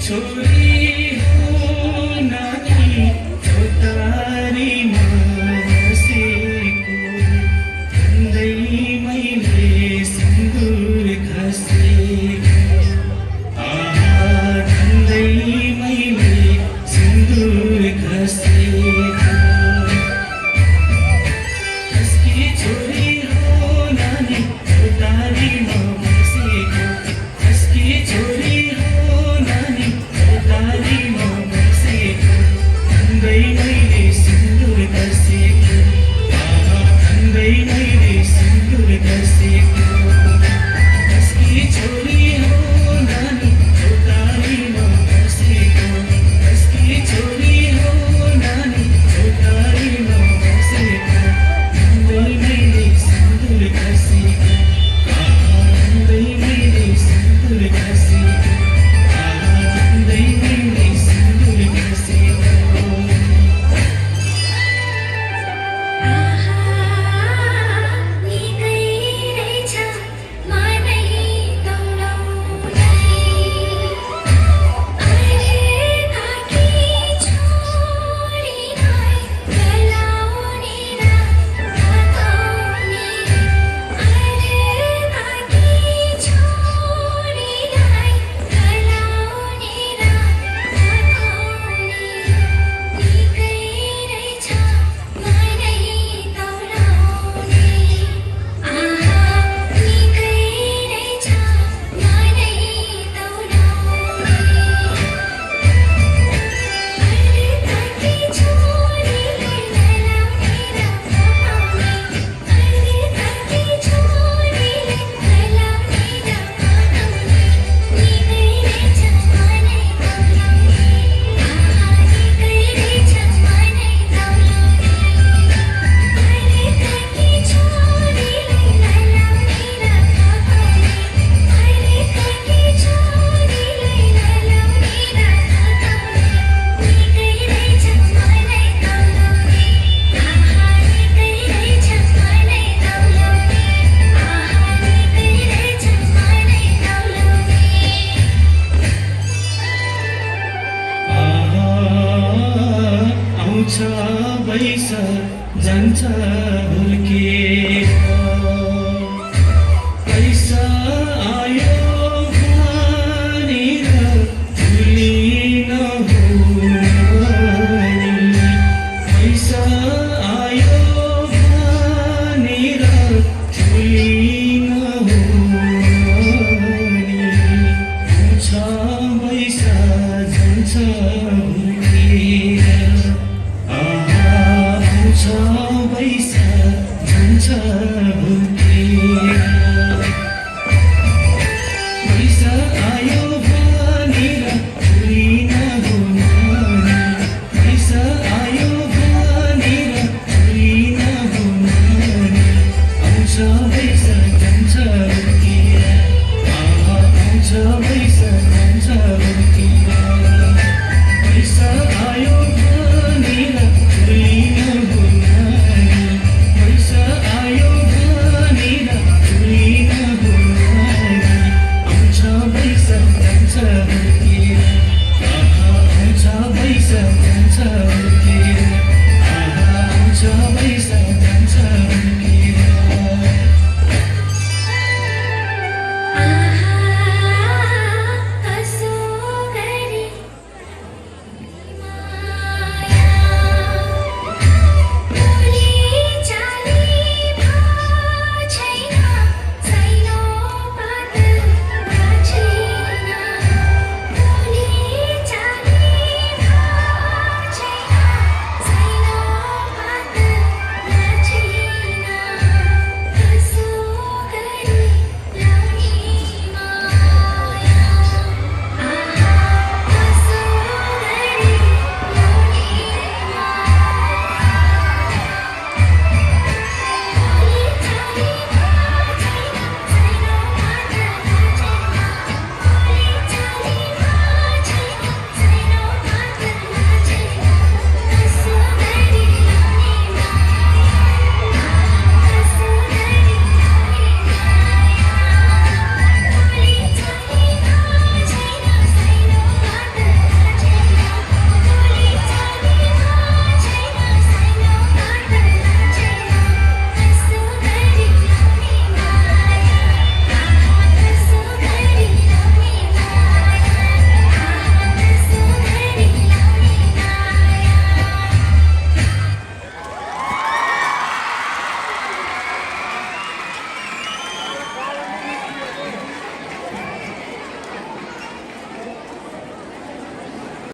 छोरी हो नानी चौतारीमा बसेको भन्दै मैले सिन्दुर घसेको भन्दै मैले सिन्दुर घसेको कसकी छोरी हो नानी चौतारीमा बसेको कसकी छोरी भन्दै मैले सिन्दुर घसेको भन्दै मैले सिन्दुर घसेको कसकी छोरी हो नानी चौतारीमा बसेको कसकी छोरी हो नानी चौतारीमा बसेको भन्दै मैले सिन्दुर घसेको भन्दै मैले सिन्दुर घसेको भन्दै मैले सिन्दुर घसेको बैस जान्छ हुर्केर पैसा आयो भनेर भुलिन हुने पैसा आयो भनेर भुलिन हुने आउँछ बैस जान्छ हुर्केर बैसा जान्छ